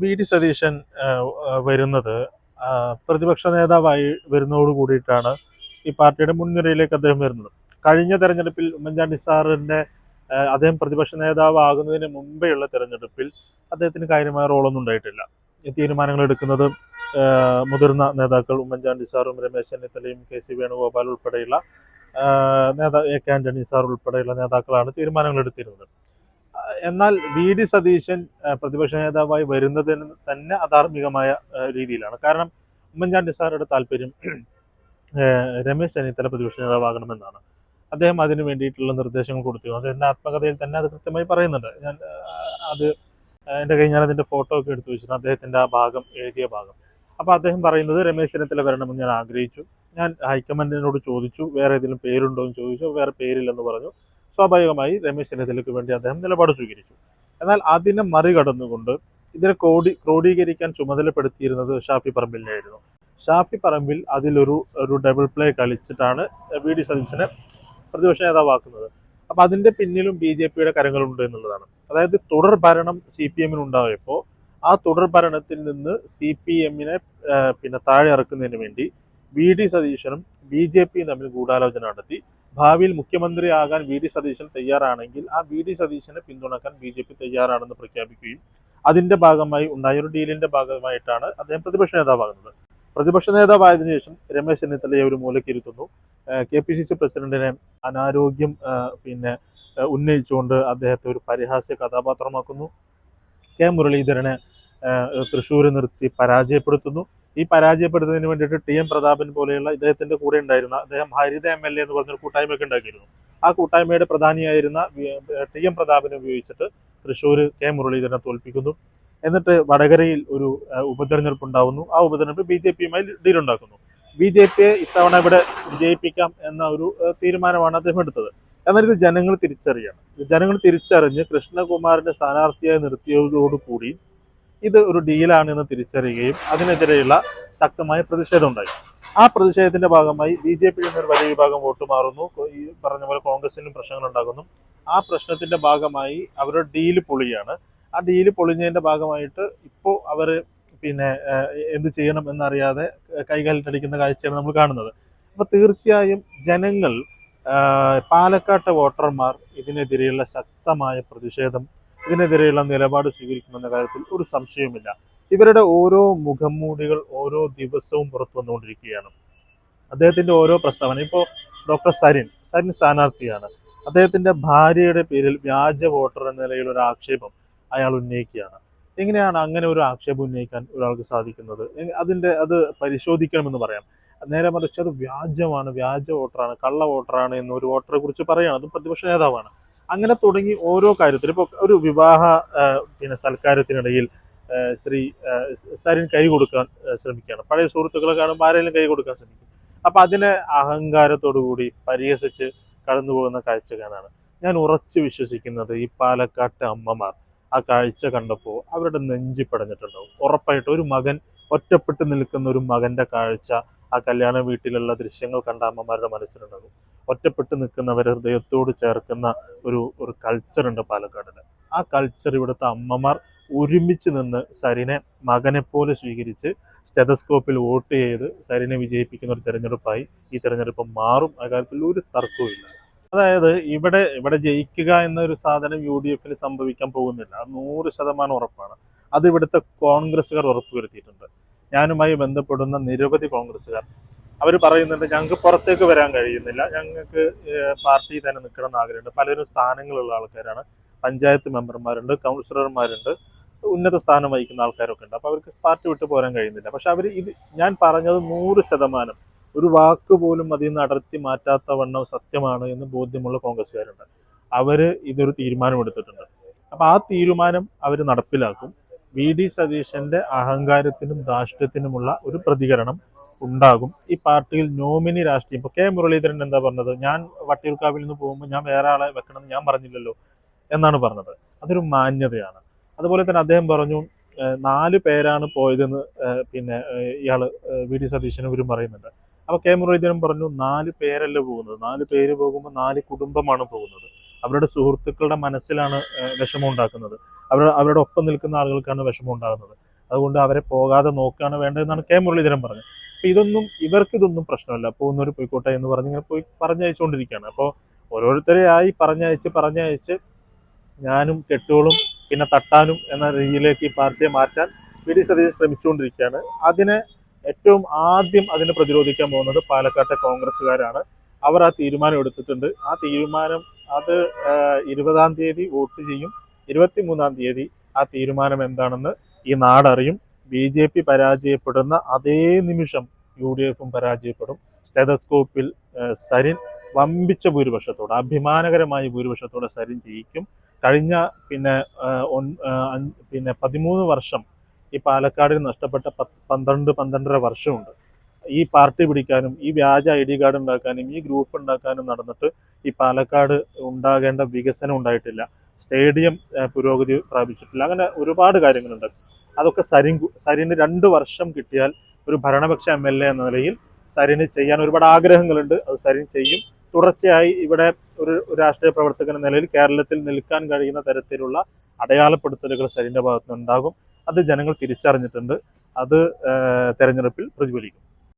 V D Satheesan വരുന്നത് പ്രതിപക്ഷ നേതാവായി വരുന്നതോട് കൂടിയിട്ടാണ് ഈ പാർട്ടിയുടെ മുൻനിരയിലേക്ക് അദ്ദേഹം വരുന്നത്. കഴിഞ്ഞ തെരഞ്ഞെടുപ്പിൽ ഉമ്മൻചാണ്ടി സാറിന്റെ അദ്ദേഹം പ്രതിപക്ഷ നേതാവാകുന്നതിന് മുമ്പെയുള്ള തെരഞ്ഞെടുപ്പിൽ അദ്ദേഹത്തിന് കാര്യമായ റോളൊന്നും ഉണ്ടായിട്ടില്ല. ഈ തീരുമാനങ്ങൾ എടുക്കുന്നത് മുതിർന്ന നേതാക്കൾ ഉമ്മൻചാണ്ടി സാറും രമേശ് ചെന്നിത്തലയും കെ വേണുഗോപാൽ ഉൾപ്പെടെയുള്ള കെ ആന്റണി സാർ ഉൾപ്പെടെയുള്ള നേതാക്കളാണ് തീരുമാനങ്ങൾ എടുത്തിരുന്നത്. എന്നാൽ വി ഡി സതീശൻ പ്രതിപക്ഷ നേതാവായി വരുന്നതിന് തന്നെ അധാർമികമായ രീതിയിലാണ്. കാരണം ഉമ്മൻചാണ്ടി സാറുടെ താല്പര്യം രമേശ് ചെന്നിത്തല പ്രതിപക്ഷ നേതാവാകണമെന്നാണ്. അദ്ദേഹം അതിന് വേണ്ടിയിട്ടുള്ള നിർദ്ദേശങ്ങൾ കൊടുത്തു. അദ്ദേഹത്തിന്റെ ആത്മകഥയിൽ തന്നെ അത് കൃത്യമായി പറയുന്നുണ്ട്. അത് എൻ്റെ കയ്യിൽ ഞാൻ അതിന്റെ ഫോട്ടോ ഒക്കെ എടുത്തു വെച്ചിരുന്നു, അദ്ദേഹത്തിന്റെ ആ ഭാഗം, എഴുതിയ ഭാഗം. അപ്പോൾ അദ്ദേഹം പറയുന്നത് രമേശ് ചെന്നിത്തല വരണമെന്ന് ഞാൻ ആഗ്രഹിച്ചു. ഞാൻ ഹൈക്കമാൻഡിനോട് ചോദിച്ചു, വേറെ ഏതെങ്കിലും പേരുണ്ടോ എന്ന് ചോദിച്ചു. വേറെ പേരില്ലെന്ന് പറഞ്ഞു. സ്വാഭാവികമായി രമേശ് ചെന്നിത്തലയ്ക്ക് വേണ്ടി അദ്ദേഹം നിലപാട് സ്വീകരിച്ചു. എന്നാൽ അതിനെ മറികടന്നുകൊണ്ട് ഇതിനെ ക്രോഡീകരിക്കാൻ ചുമതലപ്പെടുത്തിയിരുന്നത് ഷാഫി പറമ്പിലിനായിരുന്നു. ഷാഫി പറമ്പിൽ അതിലൊരു ഡബിൾ പ്ലേ കളിച്ചിട്ടാണ് വി ഡി സതീശനെ പ്രതിപക്ഷ നേതാവാക്കുന്നത്. അപ്പൊ അതിന്റെ പിന്നിലും ബി ജെ പിയുടെ കരങ്ങളുണ്ട് എന്നുള്ളതാണ്. അതായത് തുടർ ഭരണം സി പി എമ്മിന് ഉണ്ടായപ്പോൾ ആ തുടർ ഭരണത്തിൽ നിന്ന് സി പി എമ്മിനെ താഴെ ഇറക്കുന്നതിന് വേണ്ടി വി ഡി സതീശനും ബി ജെ പിയും തമ്മിൽ ഗൂഢാലോചന നടത്തി. ഭാവിയിൽ മുഖ്യമന്ത്രിയാകാൻ വി ഡി സതീശൻ തയ്യാറാണെങ്കിൽ ആ വി ഡി സതീശനെ പിന്തുണക്കാൻ ബി ജെ പി തയ്യാറാണെന്ന് പ്രഖ്യാപിക്കുകയും അതിന്റെ ഭാഗമായി ഉണ്ടായ ഒരു ഡീലിന്റെ ഭാഗമായിട്ടാണ് അദ്ദേഹം പ്രതിപക്ഷ നേതാവാകുന്നത്. പ്രതിപക്ഷ നേതാവായതിനു ശേഷം രമേശ് ചെന്നിത്തലയെ ഒരു മൂലക്കിരുത്തുന്നു. കെ പി സി സി പ്രസിഡന്റിനെ അനാരോഗ്യം ഉന്നയിച്ചുകൊണ്ട് അദ്ദേഹത്തെ ഒരു പരിഹാസ്യ കഥാപാത്രമാക്കുന്നു. കെ മുരളീധരനെ തൃശ്ശൂർ നിർത്തി പരാജയപ്പെടുത്തുന്നു. ഈ പരാജയപ്പെടുത്തുന്നതിന് വേണ്ടിയിട്ട് ടി എം പ്രതാപൻ പോലെയുള്ള ഇദ്ദേഹത്തിന്റെ കൂടെ ഉണ്ടായിരുന്ന, അദ്ദേഹം ഹരിത MLA എന്ന് പറഞ്ഞൊരു കൂട്ടായ്മയൊക്കെ ഉണ്ടാക്കിയിരുന്നു. ആ കൂട്ടായ്മയുടെ പ്രധാനിയായിരുന്ന ടി എം പ്രതാപനെ ഉപയോഗിച്ചിട്ട് തൃശ്ശൂർ കെ മുരളീധരനെ തോൽപ്പിക്കുന്നു. എന്നിട്ട് വടകരയിൽ ഒരു ഉപതെരഞ്ഞെടുപ്പ് ഉണ്ടാവുന്നു. ആ ഉപതെരഞ്ഞെടുപ്പ് ബി ജെ പിയുമായി ഡീലുണ്ടാക്കുന്നു. ബി ജെ പിയെ ഇത്തവണ ഇവിടെ വിജയിപ്പിക്കാം എന്ന ഒരു തീരുമാനമാണ് അദ്ദേഹം എടുത്തത്. എന്നാൽ ഇത് ജനങ്ങൾ തിരിച്ചറിയണം. ജനങ്ങൾ തിരിച്ചറിഞ്ഞ് കൃഷ്ണകുമാറിന്റെ സ്ഥാനാർത്ഥിയായി നിർത്തിയതോടുകൂടി ഇത് ഒരു ഡീലാണ് എന്ന് തിരിച്ചറിയുകയും അതിനെതിരെയുള്ള ശക്തമായ പ്രതിഷേധം ഉണ്ടായി. ആ പ്രതിഷേധത്തിന്റെ ഭാഗമായി ബി ജെ പിയിൽ നിന്നൊരു വലിയ വിഭാഗം വോട്ട് മാറുന്നു. ഈ പറഞ്ഞ പോലെ കോൺഗ്രസിനും പ്രശ്നങ്ങൾ ഉണ്ടാകുന്നു. ആ പ്രശ്നത്തിന്റെ ഭാഗമായി അവരുടെ ഡീല് പൊളിയാണ്. ആ ഡീല് പൊളിഞ്ഞതിന്റെ ഭാഗമായിട്ട് ഇപ്പോൾ അവർ എന്ത് ചെയ്യണം എന്നറിയാതെ കൈകാലിട്ടടിക്കുന്ന കാഴ്ചയാണ് നമ്മൾ കാണുന്നത്. അപ്പൊ തീർച്ചയായും ജനങ്ങൾ, പാലക്കാട്ടെ വോട്ടർമാർ ഇതിനെതിരെയുള്ള ശക്തമായ പ്രതിഷേധം, ഇതിനെതിരെയുള്ള നിലപാട് സ്വീകരിക്കുമെന്ന കാര്യത്തിൽ ഒരു സംശയവുമില്ല. ഇവരുടെ ഓരോ മുഖംമൂടികൾ ഓരോ ദിവസവും പുറത്തു വന്നുകൊണ്ടിരിക്കുകയാണ്. അദ്ദേഹത്തിന്റെ ഓരോ പ്രസ്താവന, ഇപ്പോൾ ഡോക്ടർ സരിൻ സ്ഥാനാർത്ഥിയാണ്. അദ്ദേഹത്തിന്റെ ഭാര്യയുടെ പേരിൽ വ്യാജ വോട്ടർ എന്ന നിലയിൽ ഒരു ആക്ഷേപം അയാൾ ഉന്നയിക്കുകയാണ്. എങ്ങനെയാണ് അങ്ങനെ ഒരു ആക്ഷേപം ഉന്നയിക്കാൻ ഒരാൾക്ക് സാധിക്കുന്നത്? അത് പരിശോധിക്കണമെന്ന് പറയാം. നേരെ മറിച്ച് അത് വ്യാജമാണ്, വ്യാജ വോട്ടറാണ്, കള്ള വോട്ടറാണ് എന്നൊരു വോട്ടറെ കുറിച്ച് പറയുകയാണ്. അതും പ്രതിപക്ഷ നേതാവാണ്. അങ്ങനെ തുടങ്ങി ഓരോ കാര്യത്തിലും, ഇപ്പോൾ ഒരു വിവാഹ സൽക്കാരത്തിനിടയിൽ ശ്രീ സരിൻ കൈ കൊടുക്കാൻ ശ്രമിക്കുകയാണ്. പഴയ സുഹൃത്തുക്കളെ കാണുമ്പോൾ ആരെങ്കിലും കൈ കൊടുക്കാൻ ശ്രമിക്കും. അപ്പൊ അതിനെ അഹങ്കാരത്തോടു കൂടി പരിഹസിച്ച് കടന്നു പോകുന്ന കാഴ്ച കാണാണ്. ഞാൻ ഉറച്ചു വിശ്വസിക്കുന്നത് ഈ പാലക്കാട്ടെ അമ്മമാർ ആ കാഴ്ച കണ്ടപ്പോൾ അവരുടെ നെഞ്ചി പടഞ്ഞിട്ടുണ്ടാവും. ഉറപ്പായിട്ട് ഒരു മകൻ ഒറ്റപ്പെട്ട് നിൽക്കുന്ന ഒരു മകന്റെ കാഴ്ച ആ കല്യാണ വീട്ടിലുള്ള ദൃശ്യങ്ങൾ കണ്ട അമ്മമാരുടെ മനസ്സിലുണ്ടാകും. ഒറ്റപ്പെട്ട് നിൽക്കുന്നവരെ ഹൃദയത്തോട് ചേർക്കുന്ന ഒരു കൾച്ചറുണ്ട് പാലക്കാടിന്. ആ കൾച്ചർ ഇവിടുത്തെ അമ്മമാർ ഒരുമിച്ച് നിന്ന് സരിനെ മകനെ പോലെ സ്വീകരിച്ച് സ്റ്റെതസ്കോപ്പിൽ വോട്ട് ചെയ്ത് സരിനെ വിജയിപ്പിക്കുന്ന ഒരു തെരഞ്ഞെടുപ്പായി ഈ തെരഞ്ഞെടുപ്പ് മാറും. ആ കാര്യത്തിൽ ഒരു തർക്കവുമില്ല. അതായത് ഇവിടെ ജയിക്കുക എന്നൊരു സാധനം UDF സംഭവിക്കാൻ പോകുന്നില്ല. 100% ഉറപ്പാണ്. അത് ഇവിടുത്തെ കോൺഗ്രസ്സുകാർ ഉറപ്പുവരുത്തിയിട്ടുണ്ട്. ഞാനുമായി ബന്ധപ്പെടുന്ന നിരവധി കോൺഗ്രസ്സുകാർ അവർ പറയുന്നുണ്ട്, ഞങ്ങൾക്ക് പുറത്തേക്ക് വരാൻ കഴിയുന്നില്ല, ഞങ്ങൾക്ക് പാർട്ടി തന്നെ നിൽക്കണം എന്ന് ആഗ്രഹമുണ്ട്. പലരും സ്ഥാനങ്ങളുള്ള ആൾക്കാരാണ്, പഞ്ചായത്ത് മെമ്പർമാരുണ്ട്, കൗൺസിലർമാരുണ്ട്, ഉന്നത സ്ഥാനം വഹിക്കുന്ന ആൾക്കാരൊക്കെ ഉണ്ട്. അപ്പൊ അവർക്ക് പാർട്ടി വിട്ട് പോരാൻ കഴിയുന്നില്ല. പക്ഷെ ഞാൻ പറഞ്ഞത് 100% ഒരു വാക്ക് പോലും അതിൽ നിന്ന് അടർത്തി മാറ്റാത്ത വണ്ണം സത്യമാണ് എന്ന് ബോധ്യമുള്ള കോൺഗ്രസ്സുകാരുണ്ട്. അവര് ഇതൊരു തീരുമാനമെടുത്തിട്ടുണ്ട്. അപ്പൊ ആ തീരുമാനം അവർ നടപ്പിലാക്കും. വി ഡി സതീശന്റെ അഹങ്കാരത്തിനും ധാർഷ്ട്യത്തിനുമുള്ള ഒരു പ്രതികരണം ഉണ്ടാകും. ഈ പാർട്ടിയിൽ നോമിനി രാഷ്ട്രീയം, ഇപ്പൊ കെ മുരളീധരൻ എന്താ പറഞ്ഞത്? ഞാൻ വട്ടിയൂർക്കാവിൽ നിന്ന് പോകുമ്പോൾ ഞാൻ വേറെ ആളെ വെക്കണമെന്ന് ഞാൻ പറഞ്ഞില്ലല്ലോ എന്നാണ് പറഞ്ഞത്. അതൊരു മാന്യതയാണ്. അതുപോലെ തന്നെ അദ്ദേഹം പറഞ്ഞു 4 പേരാണ് പോയതെന്ന് ഇയാള് വി ഡി സതീശനും ഇവരും പറയുന്നുണ്ട്. അപ്പൊ കെ മുരളീധരൻ പറഞ്ഞു 4 പേരല്ല പോകുന്നത്, 4 പേര് പോകുമ്പോൾ 4 കുടുംബമാണ് പോകുന്നത്. അവരുടെ സുഹൃത്തുക്കളുടെ മനസ്സിലാണ് വിഷമം ഉണ്ടാക്കുന്നത്. അവരുടെ ഒപ്പം നിൽക്കുന്ന ആളുകൾക്കാണ് വിഷമം ഉണ്ടാകുന്നത്. അതുകൊണ്ട് അവരെ പോകാതെ നോക്കുകയാണ് വേണ്ടതെന്നാണ് കെ മുരളീധരൻ പറഞ്ഞത്. അപ്പോൾ ഇവർക്കിതൊന്നും പ്രശ്നമല്ല, പോകുന്നവർ പോയിക്കോട്ടെ എന്ന് പറഞ്ഞ് ഇങ്ങനെ പോയി പറഞ്ഞയച്ചുകൊണ്ടിരിക്കുകയാണ്. അപ്പോൾ ഓരോരുത്തരെയായി പറഞ്ഞയച്ച് ഞാനും കെട്ടുകളും പിന്നെ തട്ടാനും എന്ന രീതിയിലേക്ക് ഈ പാർട്ടിയെ മാറ്റാൻ വി.ഡി. സതീശൻ ശ്രമിച്ചുകൊണ്ടിരിക്കുകയാണ്. ഏറ്റവും ആദ്യം അതിനെ പ്രതിരോധിക്കാൻ പോകുന്നത് പാലക്കാട്ടെ കോൺഗ്രസ്സുകാരാണ്. അവർ ആ തീരുമാനം എടുത്തിട്ടുണ്ട്. ആ തീരുമാനം അത് 20-ാം തീയതി വോട്ട് ചെയ്യും. 23-ാം തീയതി ആ തീരുമാനം എന്താണെന്ന് ഈ നാടറിയും. BJP പരാജയപ്പെടുന്ന അതേ നിമിഷം UDF-ഉം പരാജയപ്പെടും. സ്റ്റെതസ്കോപ്പിൽ സരിൻ വമ്പിച്ച ഭൂരിപക്ഷത്തോടെ, അഭിമാനകരമായ ഭൂരിപക്ഷത്തോടെ സരിൻ ജയിക്കും. കഴിഞ്ഞ 13 വർഷം ഈ പാലക്കാടിന് നഷ്ടപ്പെട്ട 12-12.5 വർഷമുണ്ട്. ഈ പാർട്ടി പിടിക്കാനും ഈ വ്യാജ ID കാർഡ് ഉണ്ടാക്കാനും ഈ ഗ്രൂപ്പ് ഉണ്ടാക്കാനും നടന്നിട്ട് ഈ പാലക്കാട് ഉണ്ടാകേണ്ട വികസനം ഉണ്ടായിട്ടില്ല. സ്റ്റേഡിയം പുരോഗതി പ്രാപിച്ചിട്ടില്ല. അങ്ങനെ ഒരുപാട് കാര്യങ്ങളുണ്ട്. അതൊക്കെ സരിന് 2 വർഷം കിട്ടിയാൽ ഒരു ഭരണപക്ഷ MLA എന്ന നിലയിൽ സരിന് ചെയ്യാൻ ഒരുപാട് ആഗ്രഹങ്ങളുണ്ട്. അത് സരിൻ ചെയ്യും. തുടർച്ചയായി ഇവിടെ ഒരു രാഷ്ട്രീയ പ്രവർത്തകൻ എന്ന നിലയിൽ കേരളത്തിൽ നിൽക്കാൻ കഴിയുന്ന തരത്തിലുള്ള അടയാളപ്പെടുത്തലുകൾ സരിന്റെ ഭാഗത്തുനിന്നുണ്ടാകും. അത് ജനങ്ങൾ തിരിച്ചറിഞ്ഞിട്ടുണ്ട്. അത് തെരഞ്ഞെടുപ്പിൽ പ്രതിഫലിക്കും.